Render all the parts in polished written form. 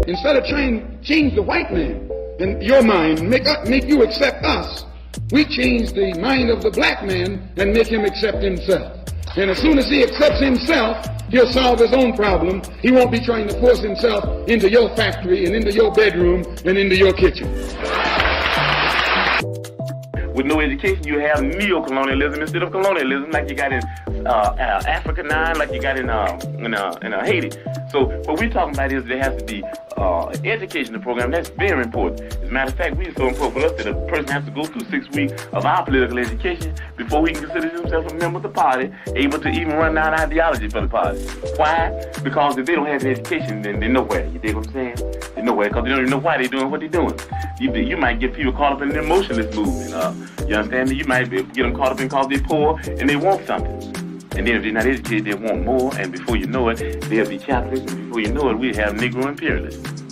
Instead of trying to change the white man in your mind, make you accept us, we change the mind of the black man and make him accept himself. And as soon as he accepts himself, he'll solve his own problem. He won't be trying to force himself into your factory and into your bedroom and into your kitchen. With no education, you have neo-colonialism instead of colonialism, like you got in Africa 9, like you got in Haiti. So what we're talking about is there has to be educational program. That's very important. As a matter of fact, we so important for us that a person has to go through 6 weeks of our political education before he can consider himself a member of the party, able to even run down ideology for the party. Why? Because if they don't have the education, then they're nowhere. You dig what I'm saying? They're nowhere because they don't even know why they're doing what they're doing. You might get people caught up in an emotionless movement. You understand me? You might get them caught up in because they're poor and they want something. And then if they're not educated, they want more. And before you know it, they'll be capitalist. And before you know it, we have Negro imperialists.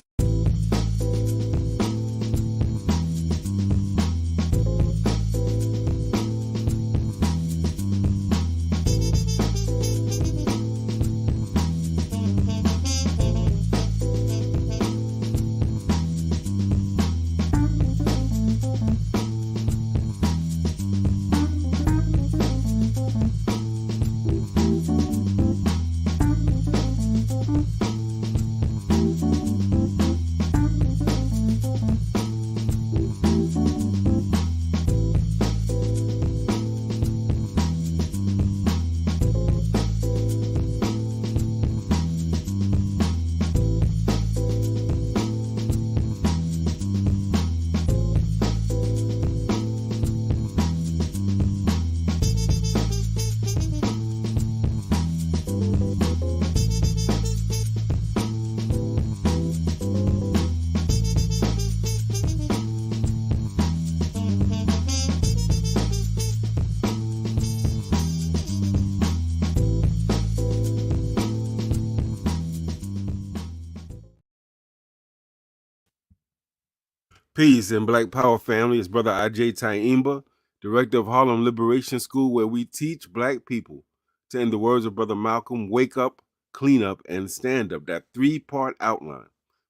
Peace and Black Power family. It's Brother Ajay Taimba, Director of Harlem Liberation School, where we teach Black people to, in the words of Brother Malcolm, wake up, clean up, and stand up. That 3-part outline.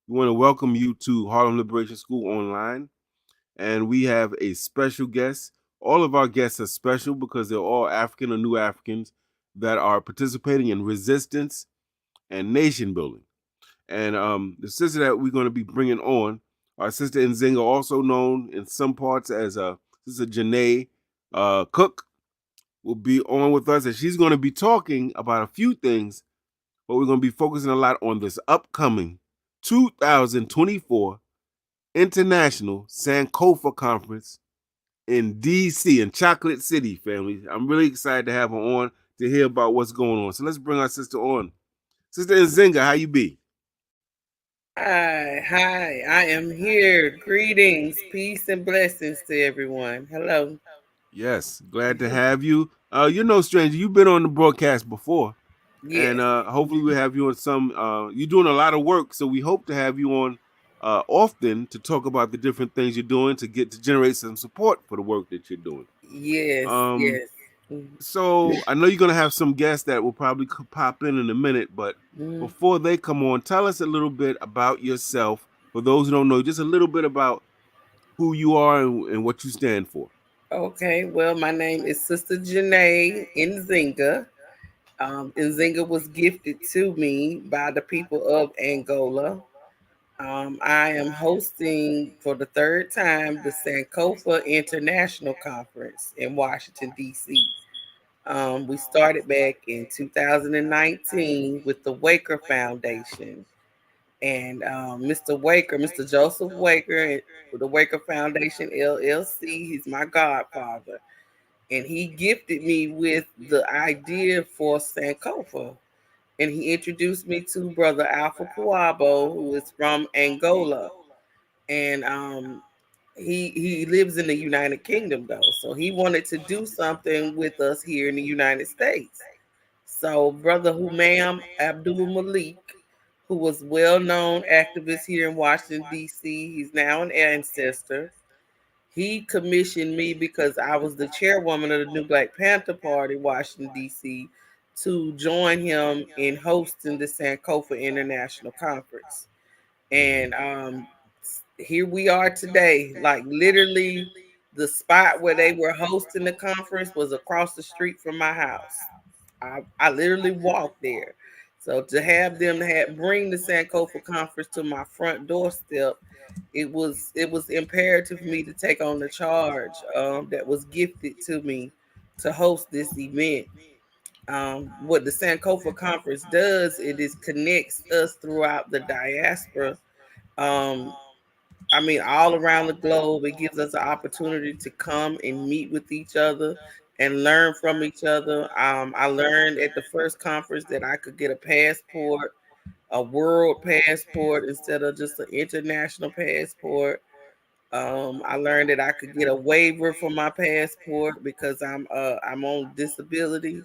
We want to welcome you to Harlem Liberation School online, and we have a special guest. All of our guests are special because they're all African or new Africans that are participating in resistance and nation building. And the sister that we're going to be bringing on, our sister Nzinga, also known in some parts as Sister Jani Cook, will be on with us, and she's going to be talking about a few things, but we're going to be focusing a lot on this upcoming 2024 International Sankofa Conference in D.C., in Chocolate City, family. I'm really excited to have her on to hear about what's going on. So let's bring our sister on. Sister Nzinga, how you be? Hi, I am here. Greetings, peace, and blessings to everyone. Hello. Yes, glad to have you. You're no stranger. You've been on the broadcast before. Yes. And hopefully we'll have you on some, you're doing a lot of work, so we hope to have you on often to talk about the different things you're doing to generate some support for the work that you're doing. Yes. So I know you're going to have some guests that will probably pop in a minute, but before they come on, tell us a little bit about yourself. For those who don't know, just a little bit about who you are and what you stand for. Okay, well, my name is Sister Janae Nzinga. Nzinga was gifted to me by the people of Angola. I am hosting for the third time the Sankofa International Conference in Washington, D.C. We started back in 2019 with the Waker Foundation. And Mr. Joseph Waker, with the Waker Foundation LLC, he's my godfather. And he gifted me with the idea for Sankofa. And he introduced me to Brother Alpha Puabo, who is from Angola. And he lives in the United Kingdom, though. So he wanted to do something with us here in the United States. So Brother Humam Abdul Malik, who was well-known activist here in Washington, D.C., he's now an ancestor. He commissioned me because I was the chairwoman of the New Black Panther Party, Washington, D.C., to join him in hosting the Sankofa International Conference. And here we are today. Like literally, the spot where they were hosting the conference was across the street from my house. I literally walked there. So to have them bring the Sankofa conference to my front doorstep, it was imperative for me to take on the charge that was gifted to me to host this event. What the Sankofa conference does, it is connects us throughout the diaspora. Um, I mean, all around the globe, it gives us an opportunity to come and meet with each other and learn from each other. I learned at the first conference that I could get a passport, a world passport instead of just an international passport. I learned that I could get a waiver for my passport because I'm on disability.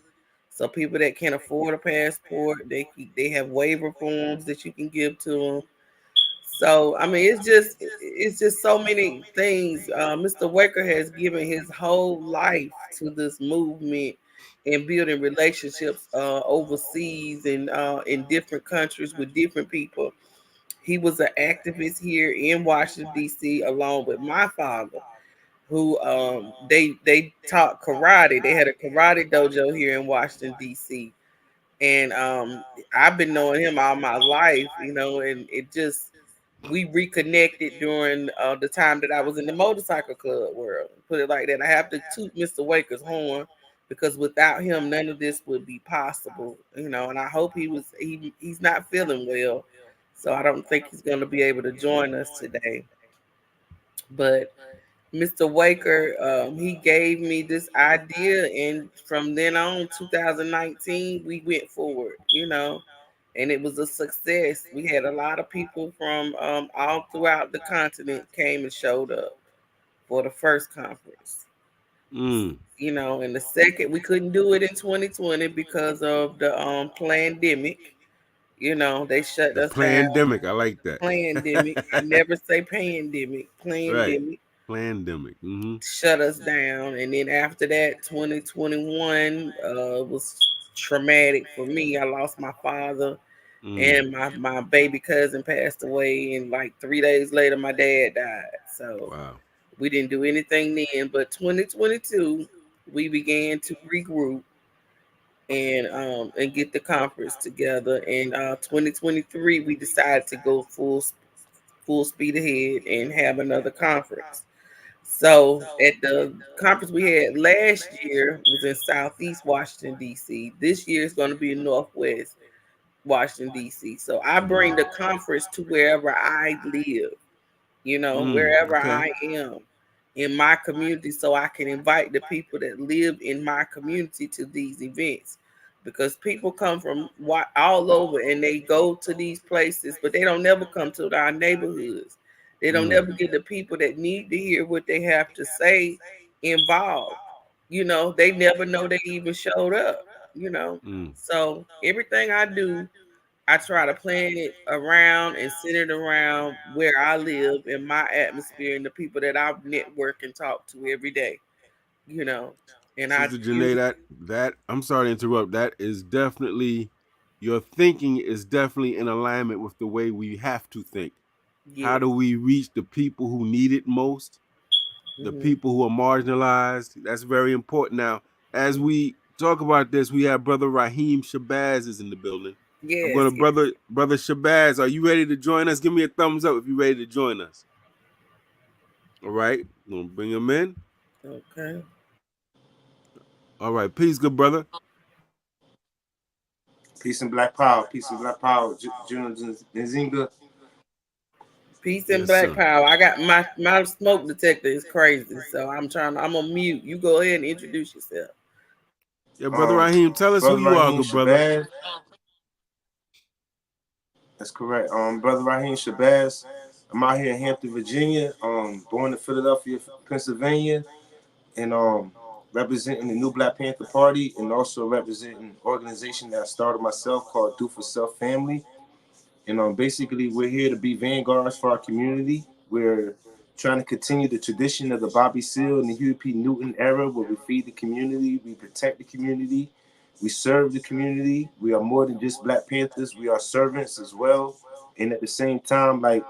So people that can't afford a passport, they have waiver forms that you can give to them. So I mean, it's just so many things. Mr. Waker has given his whole life to this movement and building relationships overseas and in different countries with different people. He was an activist here in Washington D.C. along with my father, who they taught karate. They had a karate dojo here in Washington D.C. And I've been knowing him all my life, and it just we reconnected during the time that I was in the motorcycle club world. Put it like that. I have to toot Mr. Waker's horn because without him, none of this would be possible. And I hope he's not feeling well, so I don't think he's going to be able to join us today. But Mr. Waker, he gave me this idea, and from then on, 2019, we went forward, and it was a success. We had a lot of people from all throughout the continent came and showed up for the first conference. Mm. And the second, we couldn't do it in 2020 because of the pandemic. They shut The us down. pandemic, I like that. Pandemic. I never say pandemic. Right. Pandemic. Pandemic. Mm-hmm. Shut us down. And then after that, 2021 was traumatic for me. I lost my father, Mm. and my baby cousin passed away. And like 3 days later, my dad died. So Wow. we didn't do anything then. But 2022, we began to regroup and get the conference together. And 2023, we decided to go full speed ahead and have another conference. So at the conference we had last year was in Southeast Washington D.C. This year is going to be in Northwest Washington D.C. So I bring the conference to wherever I live, wherever Okay. I am in my community, so I can invite the people that live in my community to these events. Because people come from all over and they go to these places, but they don't never come to our neighborhoods. They don't Mm. never get the people that need to hear what they have to say involved. They never know they even showed up. Mm. So everything I do, I try to plan it around and center it around where I live and my atmosphere and the people that I network and talk to every day, you know. And I Sister use Janae, that I'm sorry to interrupt. That is definitely your thinking is definitely in alignment with the way we have to think. How yes. do we reach the people who need it most? The Hmm. people who are marginalized. That's very important. Now, as we talk about this, we have Brother Raheem Shabazz is in the building. I'm Yes, going to yes. brother Shabazz. Are you ready to join us? Give me a thumbs up if you're ready to join us. All right, I'm gonna bring him in. Okay. All right, peace, good brother. Peace and black power. Peace and black power. Junior Nzinga. Peace and Yes, black sir. power. I got my smoke detector is crazy, so I'm on mute. You go ahead and introduce yourself. Yeah, brother Raheem, tell us who Brother you are, Raheem good brother. Shabazz. That's correct. Brother Raheem Shabazz. I'm out here in Hampton, Virginia. Born in Philadelphia, Pennsylvania, and representing the New Black Panther Party, and also representing an organization that I started myself called Do for Self Family. And basically, we're here to be vanguards for our community. We're trying to continue the tradition of the Bobby Seale and the Huey P. Newton era, where we feed the community, we protect the community, we serve the community. We are more than just Black Panthers. We are servants as well. And at the same time, like,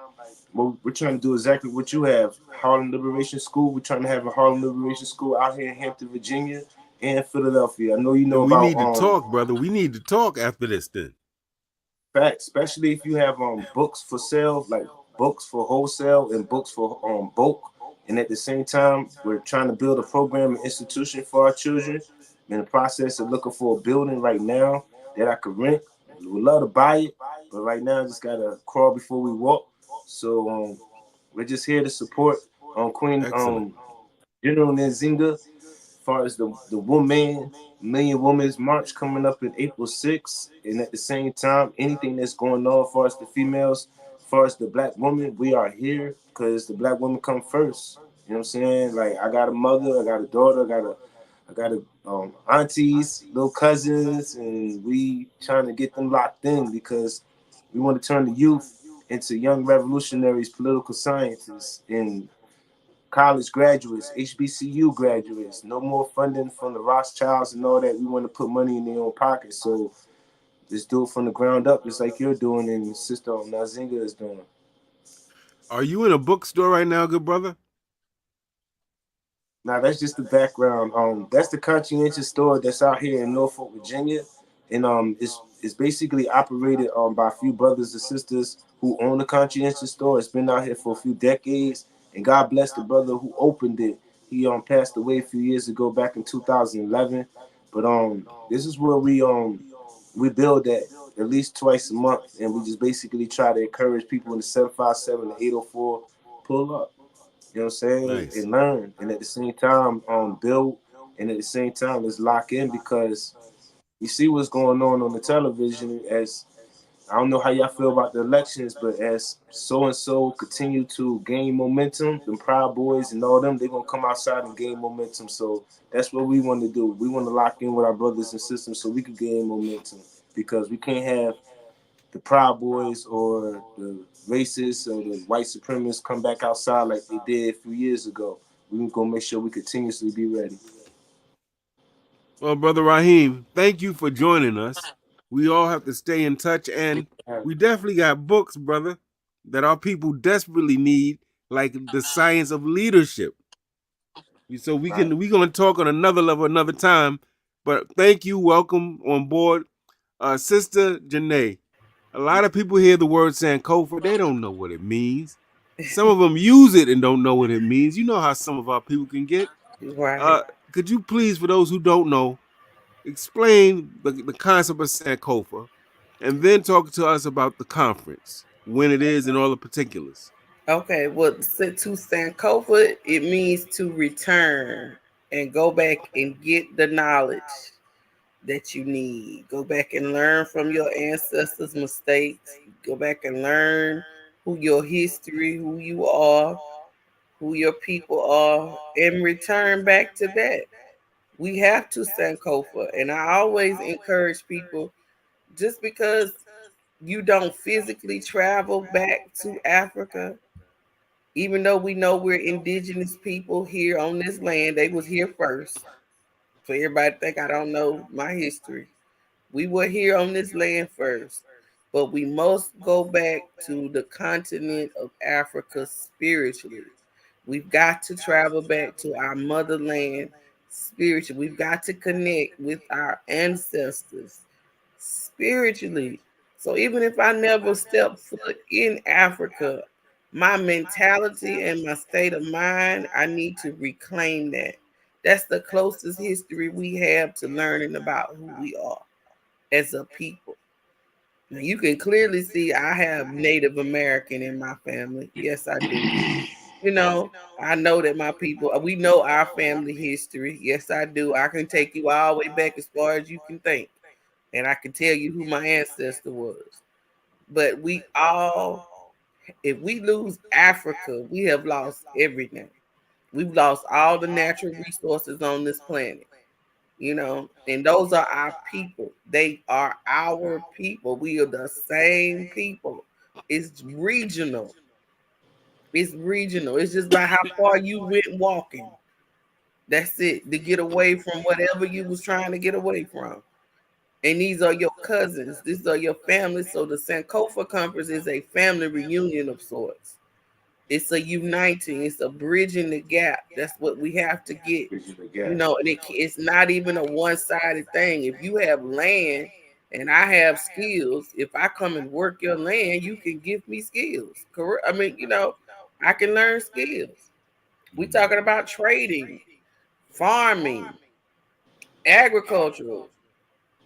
we're trying to do exactly what you have. Harlem Liberation School. We're trying to have a Harlem Liberation School out here in Hampton, Virginia, and Philadelphia. I know you know Then we about need to talk, brother. We need to talk after this then. facts, especially if you have books for sale, like books for wholesale and books for bulk. And at the same time, we're trying to build a program and institution for our children. I'm in the process of looking for a building right now that I could rent. We'd love to buy it, but right now I just gotta crawl before we walk. So we're just here to support Queen Excellent. General Nzinga as far as the woman Million Women's March coming up in April 6th. And at the same time, anything that's going on as far as the females, as far as the black woman, we are here because the black woman come first. You know what I'm saying? Like, I got a mother, I got a daughter, I got a aunties, little cousins, and we trying to get them locked in because we want to turn the youth into young revolutionaries, political scientists, and college graduates, HBCU graduates. No more funding from the Rothschilds and all that. We want to put money in their own pockets. So just do it from the ground up, just like you're doing and Sister Nazinga is doing. Are you in a bookstore right now, good brother? Now that's just the background. That's the conscientious store that's out here in Norfolk, Virginia, and it's basically operated by a few brothers and sisters who own the conscientious store. It's been out here for a few decades, and God bless the brother who opened it. He passed away a few years ago, back in 2011. But this is where we build at least twice a month, and we just basically try to encourage people in the 757 and 804 pull up. You know what I'm saying? Nice. And learn. And at the same time, build. And at the same time, let's lock in because you see what's going on the television. As I don't know how y'all feel about the elections, but as so and so continue to gain momentum, the Proud Boys and all them, they're gonna come outside and gain momentum. So that's what we want to do. We want to lock in with our brothers and sisters so we can gain momentum because we can't have the Proud Boys or the racists or the white supremacists come back outside like they did a few years ago. We're gonna make sure we continuously be ready. Well, brother Raheem, thank you for joining us. We all have to stay in touch, and we definitely got books, brother, that our people desperately need, like The Science of Leadership. So we're gonna talk on another level another time. But thank you, welcome on board, Sister Janae. A lot of people hear the word Sankofa, they don't know what it means. Some of them use it and don't know what it means. You know how some of our people can get. Right. Could you please, for those who don't know, explain the concept of Sankofa, and then talk to us about the conference, when it is, and all the particulars. Okay, well, to Sankofa, it means to return and go back and get the knowledge that you need. Go back and learn from your ancestors' mistakes. Go back and learn who your history, who you are, who your people are, and return back to that. We have to Sankofa. And I always encourage people, just because you don't physically travel back to Africa, even though we know we're indigenous people here on this land, they was here first. For everybody to think I don't know my history. We were here on this land first, but we must go back to the continent of Africa spiritually. We've got to travel back to our motherland spiritually. We've got to connect with our ancestors spiritually. So even if I never step foot in Africa, my mentality and my state of mind, I need to reclaim that. That's the closest history we have to learning about who we are as a people. Now, you can clearly see I have Native American in my family. Yes, I do. You know, I know that my people, we know our family history. Yes, I do. I can take you all the way back as far as you can think, and I can tell you who my ancestor was. But we all, if we lose Africa, we have lost everything. We've lost all the natural resources on this planet, you know, and those are our people. They are our people. We are the same people. It's regional. It's regional. It's just by how far you went walking. That's it. To get away from whatever you was trying to get away from. And these are your cousins. These are your family. So the Sankofa Conference is a family reunion of sorts. It's a uniting. It's a bridging the gap. That's what we have to get. Bridging the You gap. know, and it's not even a one-sided thing. If you have land and I have skills, if I come and work your land, you can give me skills. Correct? I mean, I can learn skills. We talking about trading, farming, agricultural.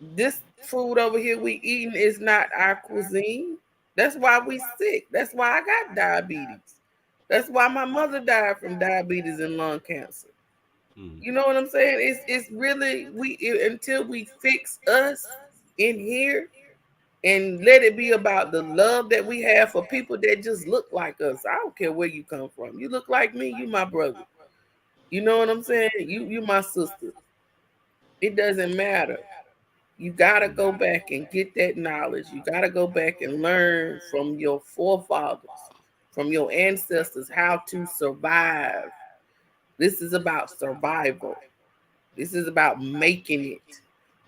This food over here we eating is not our cuisine. That's why we sick. That's why I got diabetes. That's why my mother died from diabetes and lung cancer. You know what I'm saying? It's really until we fix us in here and let it be about the love that we have for people that just look like us. I don't care where you come from. You look like me, you my brother. You know what I'm saying? You my sister. It doesn't matter. You gotta go back and get that knowledge. You gotta go back and learn from your forefathers, from your ancestors, how to survive. This is about survival. This is about making it.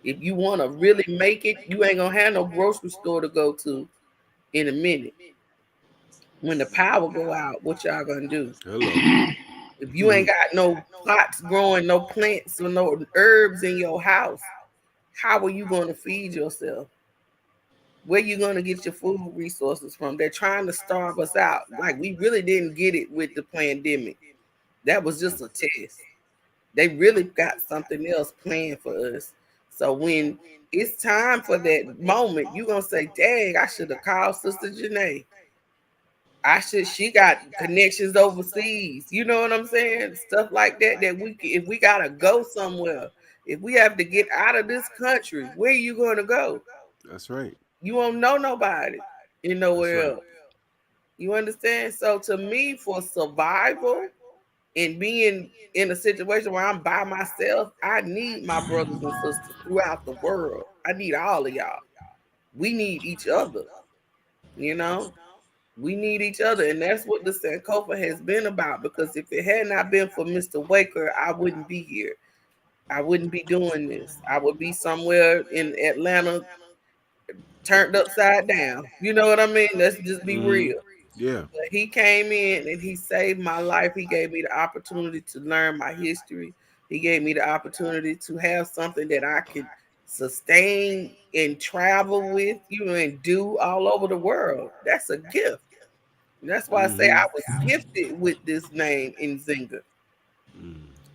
If you want to really make it, you ain't gonna have no grocery store to go to in a minute. When the power go out, what y'all gonna do? Hello. If you ain't got no plots growing, no plants or no herbs in your house, how are you gonna feed yourself? Where you gonna get your food resources from? They're trying to starve us out. Like we really didn't get it with the pandemic. That was just a test. They really got something else planned for us. So when it's time for that moment, you're gonna say, dang, I should have called Sister Janae. She got connections overseas. You know what I'm saying? Stuff like that, if we gotta go somewhere, if we have to get out of this country, where you gonna go? That's right. You won't know nobody in That's nowhere right. else. You understand? So to me, for survival, and being in a situation where I'm by myself, I need my brothers and sisters throughout the world. I need all of y'all. We need each other, you know? We need each other. And that's what the Sankofa has been about. Because if it had not been for Mr. Waker, I wouldn't be here. I wouldn't be doing this. I would be somewhere in Atlanta turned upside down. You know what I mean? Let's just be real. Yeah. But he came in and he saved my life. He gave me the opportunity to learn my history. He gave me the opportunity to have something that I could sustain and travel with, and do all over the world. That's a gift. And that's why I say I was gifted with this name in Zinga.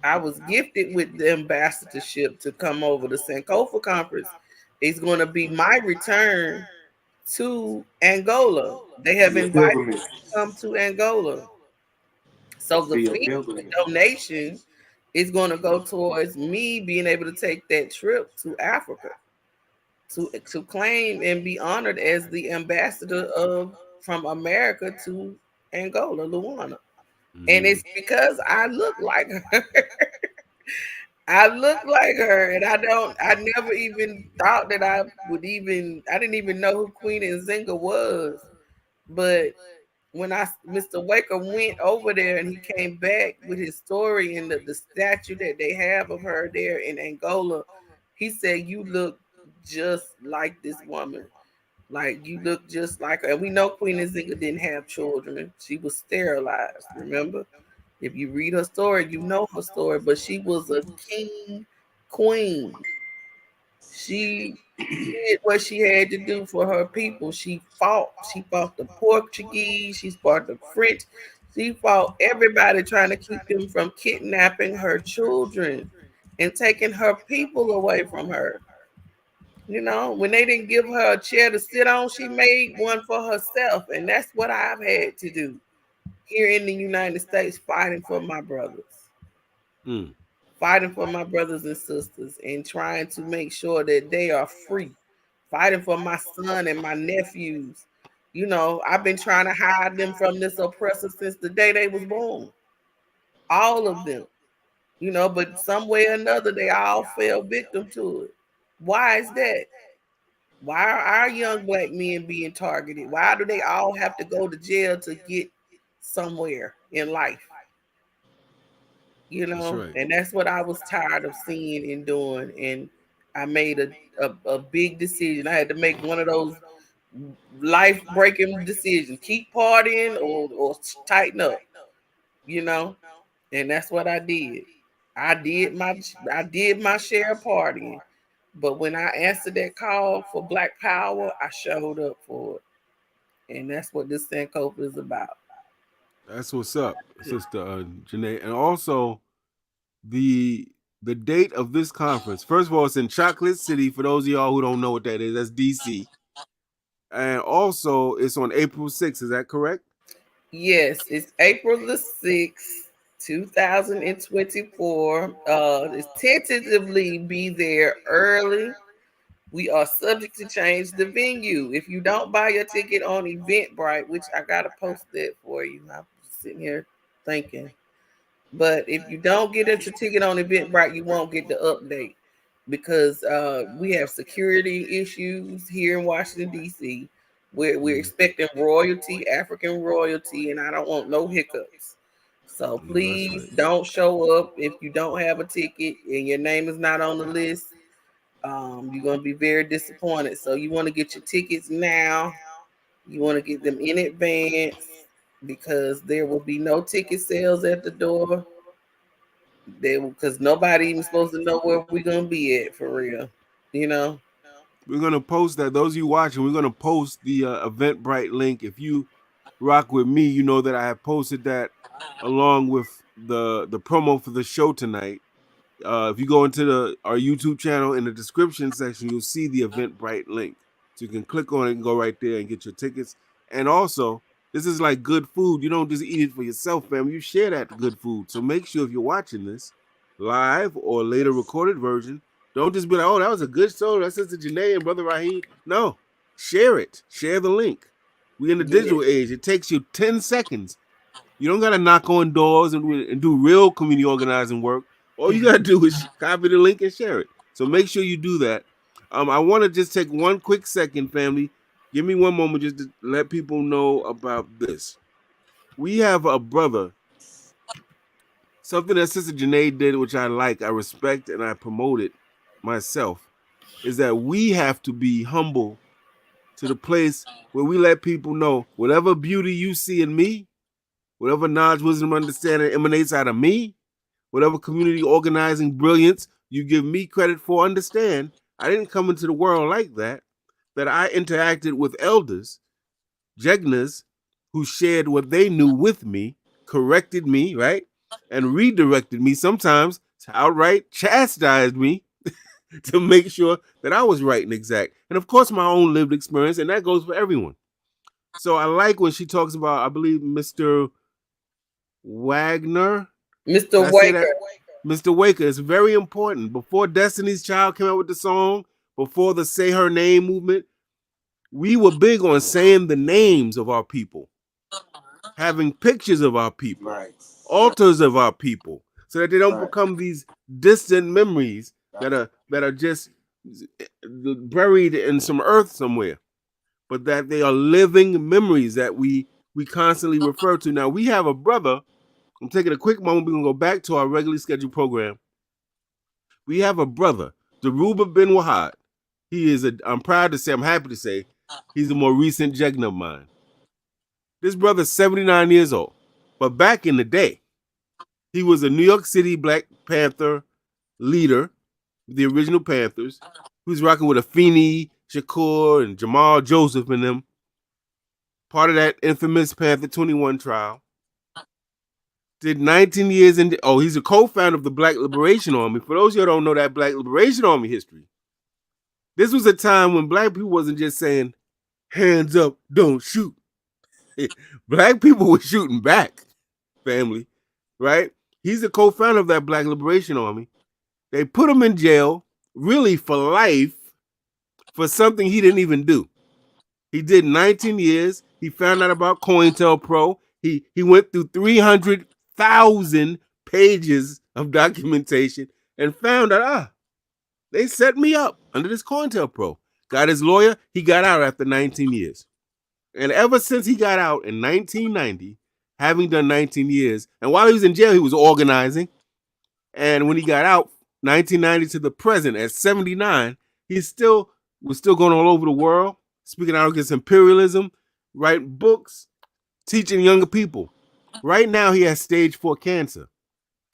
I was gifted with the ambassadorship to come over. The Sankofa Conference is going to be my return to Angola. They have Your invited pilgrimage. me to come to Angola. So the Be your fee, the pilgrimage. donation is going to go towards me being able to take that trip to Africa to claim and be honored as the ambassador of from America to Angola, Luanda. And it's because I look like her. I look like her, and I never even thought that I didn't even know who Queen Nzinga was. But when Mr. Waker went over there and he came back with his story and the statue that they have of her there in Angola, he said, you look just like this woman. Like you look just like her. And we know Queen Nzinga didn't have children. She was sterilized, remember? If you read her story, you know her story, but she was a king queen. She did what she had to do for her people. She fought. She fought the Portuguese. She fought the French. She fought everybody trying to keep them from kidnapping her children and taking her people away from her. When they didn't give her a chair to sit on, she made one for herself. And that's what I've had to do here in the United States, fighting for my brothers, fighting for my brothers and sisters, and trying to make sure that they are free, fighting for my son and my nephews. I've been trying to hide them from this oppressor since the day they was born. All of them, but some way or another, they all fell victim to it. Why is that? Why are our young black men being targeted? Why do they all have to go to jail to get somewhere in life? That's right. And that's what I was tired of seeing and doing. And I made a big decision. I had to make one of those life breaking decisions: keep partying or tighten up. You know, and that's what I did. I did my share of partying, but when I answered that call for Black Power, I showed up for it, and that's what this Sankofa is about. That's what's up, Sister Janae. And also the the date of this conference. First of all, it's in Chocolate City. For those of y'all who don't know what that is, that's DC. And also, it's on April 6th. Is that correct? Yes, it's April the 6th, 2024. It's tentatively be there early. We are subject to change the venue. If you don't buy your ticket on Eventbrite, which I gotta post that for you, I'm sitting here thinking. But if you don't get your ticket on Eventbrite, you won't get the update because we have security issues here in Washington D.C. We're expecting royalty, African royalty, and I don't want no hiccups. So No, that's please right. don't show up if you don't have a ticket and your name is not on the list. You're gonna be very disappointed. So you want to get your tickets now. You want to get them in advance because there will be no ticket sales at the door. Because nobody even supposed to know where we're gonna be at for real. You know. We're gonna post that. Those of you watching, we're gonna post the Eventbrite link. If you rock with me, you know that I have posted that along with the promo for the show tonight. If you go into our YouTube channel in the description section, you'll see the Eventbrite link. So you can click on it and go right there and get your tickets. And also, this is like good food. You don't just eat it for yourself, fam. You share that good food. So make sure if you're watching this live or later recorded version, don't just be like, oh, that was a good show. That's Sister Janae and Brother Raheem. No, share it. Share the link. We're in the Yeah. digital age. It takes you 10 seconds. You don't got to knock on doors and do real community organizing work. All you got to do is copy the link and share it. So make sure you do that. I want to just take one quick second, family. Give me one moment just to let people know about this. We have a brother, something that Sister Janae did, which I like, I respect, and I promote it myself, is that we have to be humble to the place where we let people know whatever beauty you see in me, whatever knowledge, wisdom, understanding emanates out of me, whatever community organizing brilliance you give me credit for, understand, I didn't come into the world like that, that I interacted with elders, jegnas, who shared what they knew with me, corrected me, right? And redirected me, sometimes outright chastised me to make sure that I was right and exact. And of course, my own lived experience, and that goes for everyone. So I like when she talks about, I believe, Mr. Wagner. Did Mr. I say that? Waker. Mr. Waker is very important. Before Destiny's Child came out with the song, before the Say Her Name movement, we were big on saying the names of our people, having pictures of our people, Right. altars of our people, so that they don't Right. become these distant memories that are just buried in some earth somewhere, but that they are living memories that we constantly refer to. Now we have a brother. I'm taking a quick moment. We're gonna go back to our regularly scheduled program. We have a brother, Dhoruba Bin Wahad. I'm proud to say, I'm happy to say, he's a more recent Jegna of mine. This brother's 79 years old. But back in the day, he was a New York City Black Panther leader, the original Panthers, who's rocking with Afeni, Shakur, and Jamal Joseph and them. Part of that infamous Panther 21 trial. Did 19 years in. He's a co-founder of the Black Liberation Army. For those of you who don't know that Black Liberation Army history, this was a time when black people wasn't just saying, hands up, don't shoot. Black people were shooting back, family, right? He's the co-founder of that Black Liberation Army. They put him in jail, really for life, for something he didn't even do. He did 19 years. He found out about COINTELPRO. He went through 300,000 pages of documentation and found out, they set me up under this COINTELPRO. Got his lawyer. He got out after 19 years. And ever since he got out in 1990, having done 19 years, and while he was in jail, he was organizing. And when he got out, 1990 to the present at 79, was still going all over the world, speaking out against imperialism, writing books, teaching younger people. Right now, he has stage 4 cancer.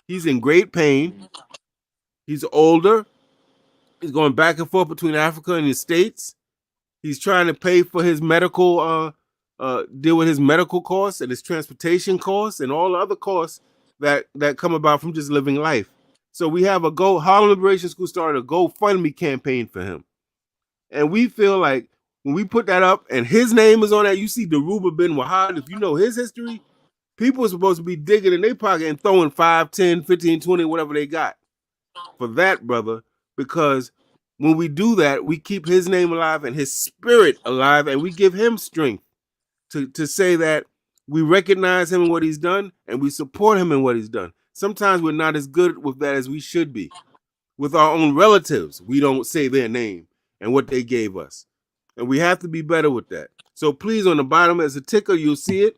He's in great pain. He's older. He's going back and forth between Africa and the States. He's trying to pay for his medical, deal with his medical costs and his transportation costs and all the other costs that come about from just living life. So we have Harlem Liberation School started a GoFundMe campaign for him. And we feel like when we put that up and his name is on that, you see Dhoruba Bin Wahad, if you know his history, people are supposed to be digging in their pocket and throwing 5, 10, 15, 20, whatever they got for that brother, because when we do that, we keep his name alive and his spirit alive, and we give him strength to say that we recognize him and what he's done, and we support him in what he's done. Sometimes we're not as good with that as we should be. With our own relatives, we don't say their name and what they gave us. And we have to be better with that. So please, on the bottom as a ticker, you'll see it.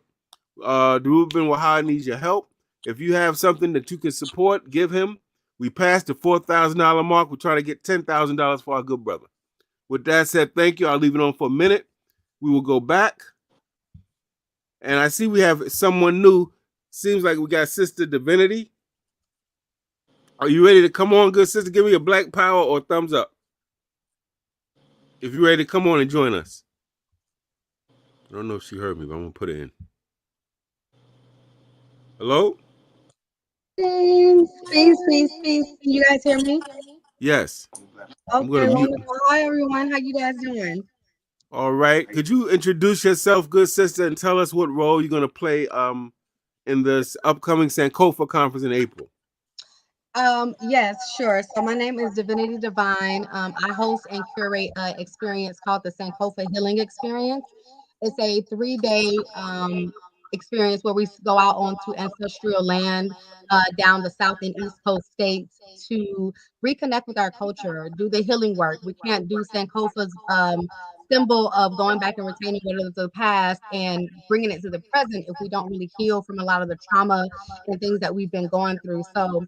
Dhoruba Bin Wahad needs your help. If you have something that you can support, give him. We passed the $4,000 mark. We're trying to get $10,000 for our good brother. With that said, thank you. I'll leave it on for a minute. We will go back. And I see we have someone new. Seems like we got Sister Divinity. Are you ready to come on, good sister? Give me a black power or thumbs up if you're ready to come on and join us. I don't know if she heard me, but I'm going to put it in. Hello? Peace. Can you guys hear me? Yes. Okay, wonderful. Hi, everyone. How you guys doing? All right. Could you introduce yourself, good sister, and tell us what role you're going to play in this upcoming Sankofa Conference in April? Yes, sure. So my name is Divinity Divine. I host and curate an experience called the Sankofa Healing Experience. It's a 3-day experience where we go out onto ancestral land down the South and East Coast states to reconnect with our culture, do the healing work. We can't do Sankofa's symbol of going back and retaining what is the past and bringing it to the present if we don't really heal from a lot of the trauma and things that we've been going through. So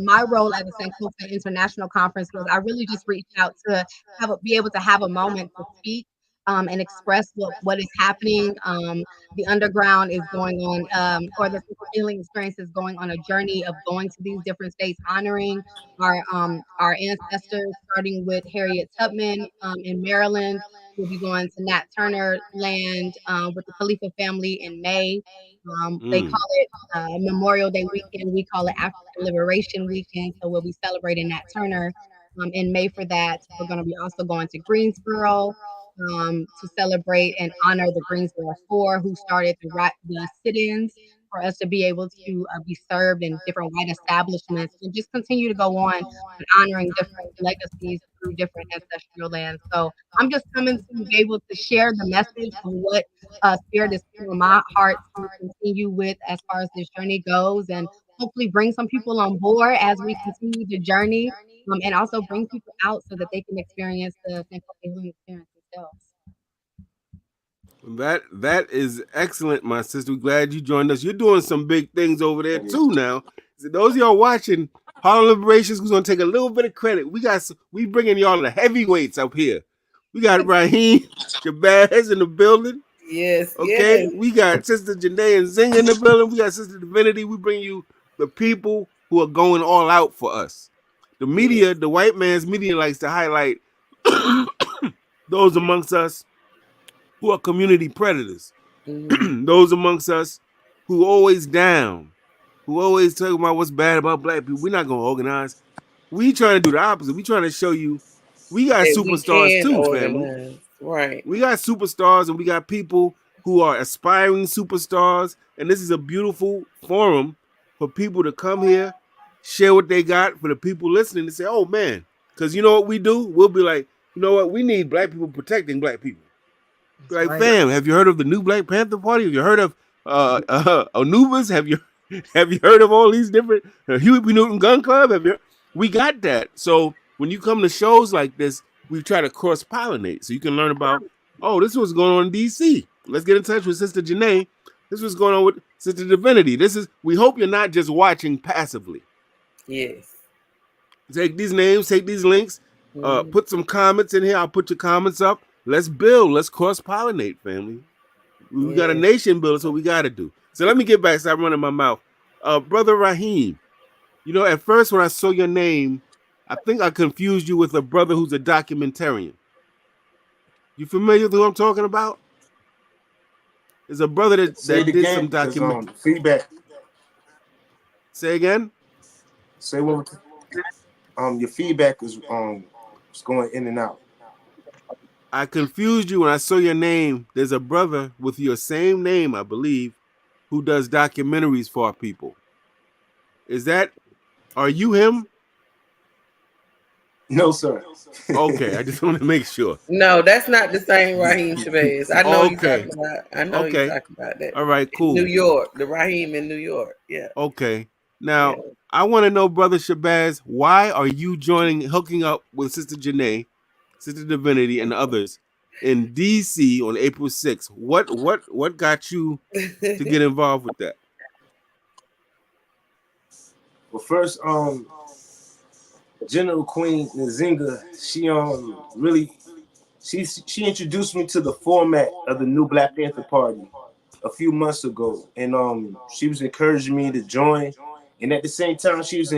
my role at the Sankofa International Conference was I really just reached out to be able to have a moment to speak and express what is happening. The underground is going on, or the healing experience is going on a journey of going to these different states, honoring our ancestors, starting with Harriet Tubman in Maryland. We'll be going to Nat Turner land with the Khalifa family in May. They call it Memorial Day weekend. We call it African Liberation Weekend. So we'll be celebrating Nat Turner in May for that. We're going to be also going to Greensboro to celebrate and honor the Greensboro Four, who started the sit-ins for us to be able to be served in different white establishments and just continue to go on and honoring different legacies through different ancestral lands. So I'm just coming to be able to share the message of what Spirit is putting on my heart to continue with as far as this journey goes, and hopefully bring some people on board as we continue the journey, and also bring people out so that they can experience the Sankofa healing experience themselves. That is excellent, my sister. We're glad you joined us. You're doing some big things over there too now. So those of y'all watching, Harlem Liberation is going to take a little bit of credit. We bringing y'all the heavyweights up here. We got Raheem Shabazz in the building. Yes. Okay. Yes. We got Sister Janae and Zing in the building. We got Sister Divinity. We bring you the people who are going all out for us. The media, the white man's media, likes to highlight those amongst us who are community predators. Those amongst us who always down, who always talking about what's bad about black people. We're not going to organize. We trying to do the opposite. We trying to show you we got superstars too, family. Right. We got superstars and we got people who are aspiring superstars. And this is a beautiful forum for people to come here, share what they got, for the people listening to say, oh man, because you know what we do? We'll be like, you know what? We need black people protecting black people. Like, right. Fam, have you heard of the new Black Panther Party? Have you heard of Anubis? Have you heard of all these different Huey P. Newton Gun Club? We got that. So when you come to shows like this, we try to cross-pollinate so you can learn about, oh, this is what's going on in D.C. Let's get in touch with Sister Janae. This is what's going on with Sister Divinity. We hope you're not just watching passively. Yes. Take these names, take these links, put some comments in here. I'll put your comments up. Let's build. Let's cross pollinate, family. We got a Yeah. nation builder, so we got to do. So let me get back. Stop running my mouth. Brother Raheem, you know, at first when I saw your name, I think I confused you with a brother who's a documentarian. You familiar with who I'm talking about? There's a brother Say it that did some again, cause document. feedback. Say again. Say what? Your feedback is going in and out. I confused you when I saw your name. There's a brother with your same name, I believe, who does documentaries for our people. Is that? Are you him? No, sir. Okay, I just want to make sure. No, that's not the same Raheem Shabazz. I know you Okay, talking about. I know you okay, talking about that. all right, In New cool. York, the Raheem in New York. Yeah, Okay, yeah. now I want to know, brother Shabazz, why are you hooking up with Sister Janae, Sister Divinity, and others in D.C. on April 6th? What got you to get involved with that? Well, first, General Queen Nzinga, she introduced me to the format of the new Black Panther Party a few months ago, and she was encouraging me to join, and at the same time she was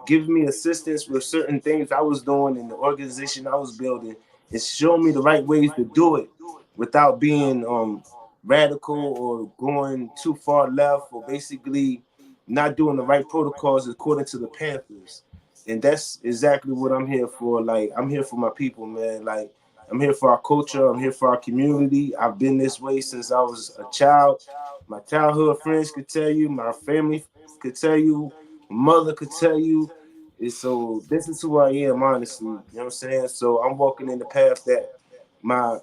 giving me assistance with certain things I was doing in the organization I was building, and showing me the right ways to do it without being radical or going too far left, or basically not doing the right protocols according to the Panthers. And that's exactly what I'm here for. Like, I'm here for my people, man. Like, I'm here for our culture. I'm here for our community. I've been this way since I was a child. My childhood friends could tell you. My family could tell you. My mother could tell you. And so this is who I am, honestly. You know what I'm saying? So I'm walking in the path that my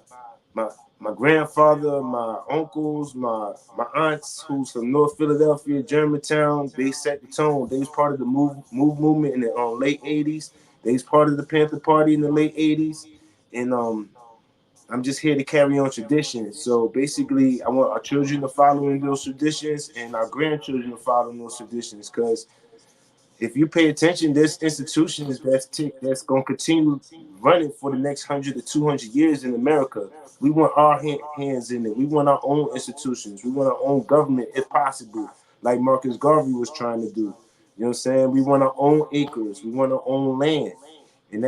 my my grandfather, my uncles, my aunts, who's from North Philadelphia, Germantown, they set the tone. They was part of the move movement in the late '80s. They was part of the Panther Party in the late '80s, and I'm just here to carry on traditions. So basically, I want our children to follow in those traditions, and our grandchildren to follow in those traditions, because if you pay attention, there's institutions that's going to continue running for the next 100 to 200 years in America. We want our hands in it. We want our own institutions. We want our own government, if possible, like Marcus Garvey was trying to do. You know what I'm saying? We want our own acres. We want our own land, and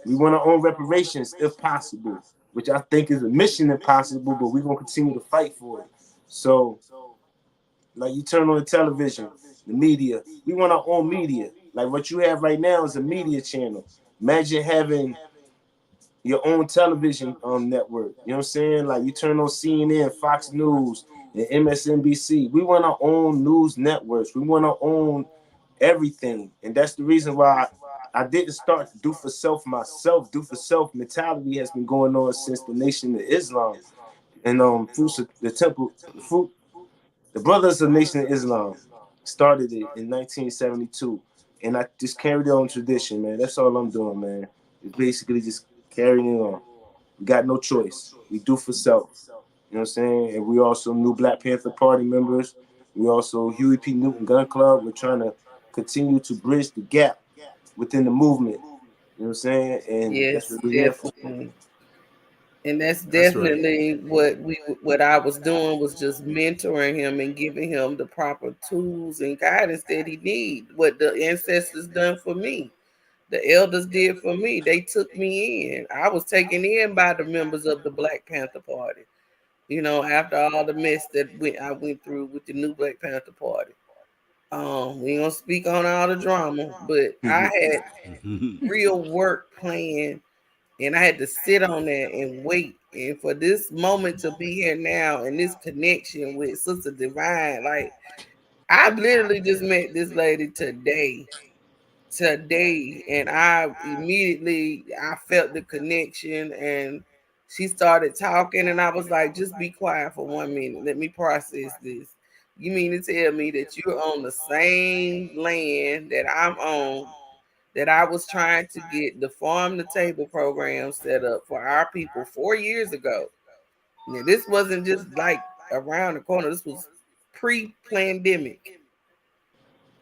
we want our own reparations, if possible, which I think is a mission impossible, but we're gonna continue to fight for it. So, like, you turn on the television, the media. We want our own media. Like what you have right now is a media channel. Imagine having your own television network. You know what I'm saying? Like, you turn on CNN, Fox News, and MSNBC. We want our own news networks. We want our own everything. And that's the reason why I didn't start do for self myself. Do for self mentality has been going on since the Nation of Islam. And the temple, the Brothers of Nation of Islam started it in 1972, and I just carried on tradition, man. That's all I'm doing, man. It's basically just carrying it on. We got no choice. We do for self. You know what I'm saying? And we also new Black Panther Party members. We also Huey P. Newton Gun Club. We're trying to continue to bridge the gap within the movement. You know what I'm saying? And that's Yes, what we're here for. definitely. And that's That's right. definitely what I was doing, was just mentoring him and giving him the proper tools and guidance that he need. What the ancestors done for me, the elders did for me. They took me in. I was taken in by the members of the Black Panther Party. You know, after all the mess I went through with the new Black Panther Party. We ain't gonna speak on all the drama, but I had real work planned, and I had to sit on that and wait. And for this moment to be here now, and this connection with Sister Divine, like, I literally just met this lady today, and I felt the connection, and she started talking, and I was like, just be quiet for 1 minute, let me process this. You mean to tell me that you're on the same land that I'm on, that I was trying to get the farm to table program set up for our people 4 years ago? Now, this wasn't just like around the corner, this was pre-pandemic.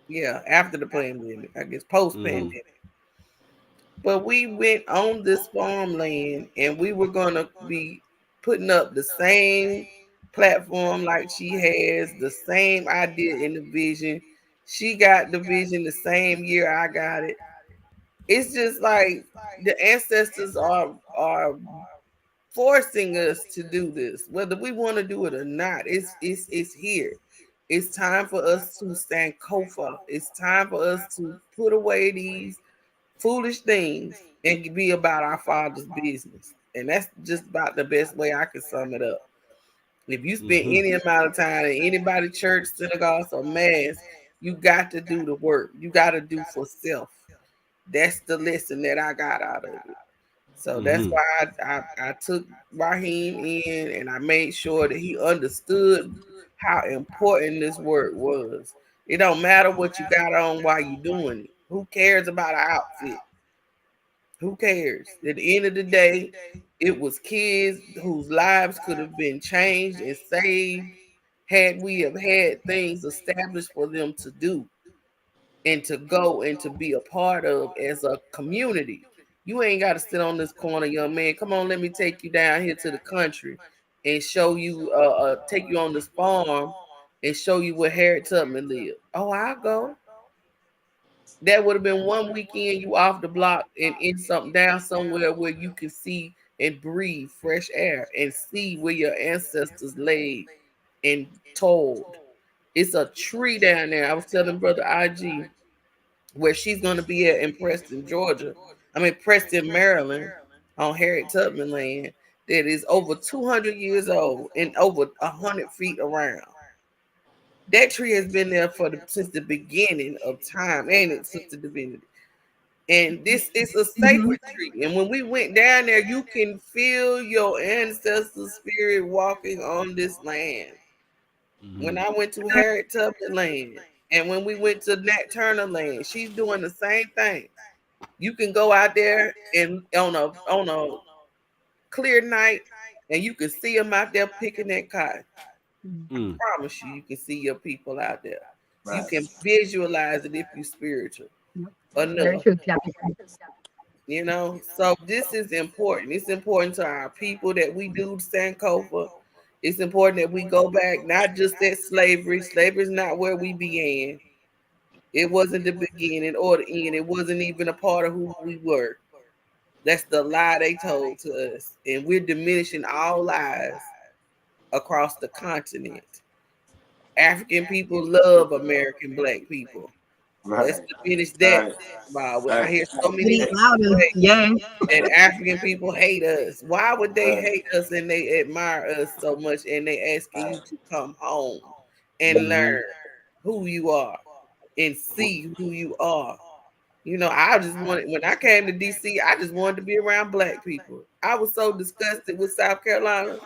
Yeah, after the pandemic, I guess Mhm. post-pandemic. But we went on this farmland and we were gonna be putting up the same platform like she has, the same idea in the vision. She got the vision the same year I got it. It's just like the ancestors are forcing us to do this, whether we want to do it or not. It's here. It's time for us to stand kofa. It's time for us to put away these foolish things and be about our Father's business. And that's just about the best way I can sum it up. If you spend Mm-hmm. any amount of time in anybody church, synagogues, or mass, you got to do the work. You got to do for self. That's the lesson that I got out of it. So that's Mm-hmm. why I took Raheem in and I made sure that he understood how important this work was. It don't matter what you got on while you doing it. Who cares about an outfit? Who cares? At the end of the day, it was kids whose lives could have been changed and saved had we have had things established for them to do and to go and to be a part of as a community. You ain't got to sit on this corner, young man. Come on, let me take you down here to the country and show you, take you on this farm and show you where Harriet Tubman lived. Oh, I'll go. That would have been one weekend you off the block and in something down somewhere where you can see and breathe fresh air and see where your ancestors laid and told. It's a tree down there. I was telling Brother IG where she's going to be at in Preston, Georgia. I mean, Preston, Maryland, on Harriet Tubman land, that is over 200 years old and over 100 feet around. That tree has been there since the beginning of time, ain't it, Sister Divinity? And this is a Mhm. sacred tree. And when we went down there, you can feel your ancestors' spirit walking on this land. When Mm-hmm. I went to Harriet Tubman land and when we went to Nat Turner land, she's doing the same thing. You can go out there and on a clear night and you can see them out there picking that cotton. I Mm. promise you, you can see your people out there. You Right. can visualize it if you're spiritual Yep. Very enough. true, Captain. You know, so this is important. It's important to our people that we do Sankofa. It's important that we go back, not just at slavery. Slavery is not where we began. It wasn't the beginning or the end. It wasn't even a part of who we were. That's the lie they told to us. And we're diminishing all lies across the continent. African people love American black people. Let's Right. diminish that. Right. Wow, I Right. hear so many Getting people louder. say Yeah. that African people hate us. Why would they Right. hate us and they admire us so much and they asking you Right. to come home and Mm-hmm. learn who you are and see who you are? You know, I just wanted when I came to DC, I just wanted to be around black people. I was so disgusted with South Carolina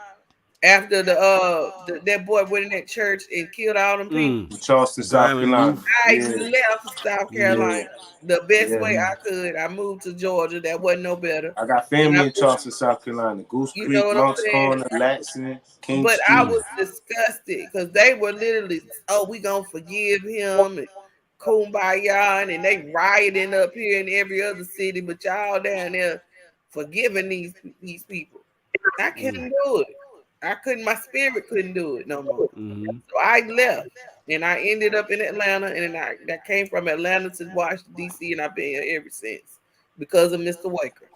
after that boy went in that church and killed all them people. Mm. Charleston, South Violent Carolina. youth. I Yeah. left South Yeah. Carolina the best Yeah. way I could. I moved to Georgia. That wasn't no better. I got And I family in moved, Charleston, South Carolina. Goose you know Creek, what I'm Monk's saying? Corner, Latson, King But I Street. Mm. was disgusted because they were literally, oh, we gonna forgive him and kumbaya, and they rioting up here in every other city, but y'all down there forgiving these people. I Mm. couldn't do it. I couldn't. My spirit couldn't do it no more. Mm-hmm. So I left, and I ended up in Atlanta, and then I came from Atlanta to Washington D.C., and I've been here ever since because of Mr. Waker.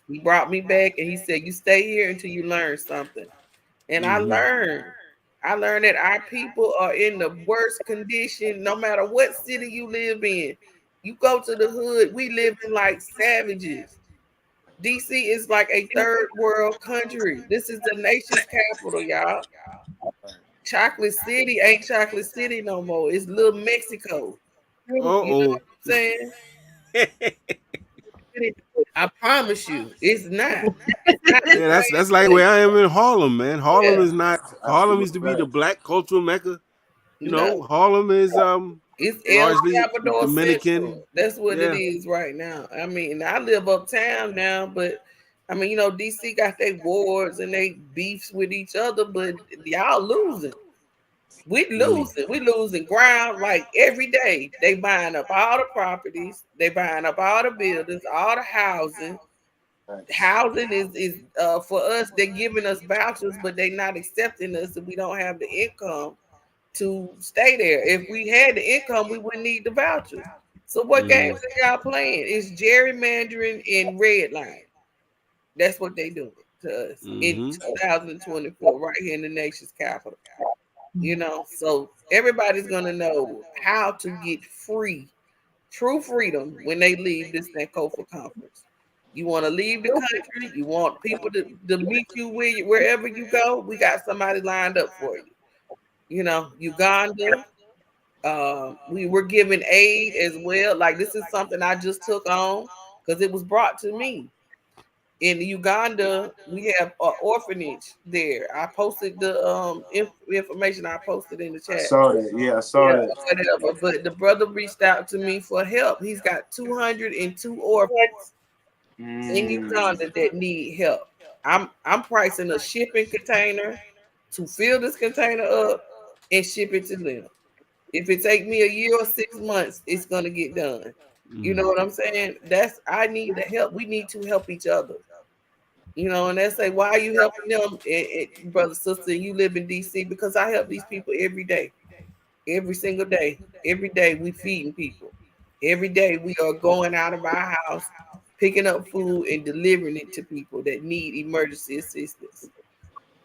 He brought me back, and he said, "You stay here until you learn something." And I Mm-hmm. learned. I learned that our people are in the worst condition, no matter what city you live in. You go to the hood, we live in like savages. DC is like a third world country. This is the nation's capital, y'all. Chocolate City ain't Chocolate City no more. It's little Mexico. You know Uh-oh. what I'm saying? I promise you, it's not. It's not the Yeah, that's same like place. where I am in Harlem, man. Harlem Yeah. is not. Harlem used to Absolutely be the right. black cultural mecca. You No. know, Harlem is It's El largely Salvador Dominican. Central. That's what it Yeah. is right now. I mean, I live uptown now, but I mean, DC got their wars and they beefs with each other, but y'all losing. We losing ground like every day. They buying up all the properties, they buying up all the buildings, all the housing. Housing is for us, they're giving us vouchers, but they're not accepting us if we don't have the income to stay there. If we had the income, we wouldn't need the vouchers. So what games are y'all playing? It's gerrymandering and redlining. That's what they doing to us in 2024, right here in the nation's capital. You know, so everybody's gonna know how to get free, true freedom when they leave this Sankofa conference. You want to leave the country, you want people to meet you wherever you go, we got somebody lined up for you. You know, Uganda, we were giving aid as well. Like this is something I just took on because it was brought to me. In Uganda, we have an orphanage there. I posted the information I posted in the I chat. saw that. Yeah, I saw Yeah, that. whatever. But the brother reached out to me for help. He's got 202 orphans in Uganda that need help. I'm pricing a shipping container to fill this container up and ship it to them. If it take me a year or 6 months, it's gonna get done. You know what I'm saying? I need the help. We need to help each other. You know, and they say, why are you helping them, brother, sister? You live in DC because I help these people every day, every single day. Every day we feeding people. Every day we are going out of our house, picking up food and delivering it to people that need emergency assistance.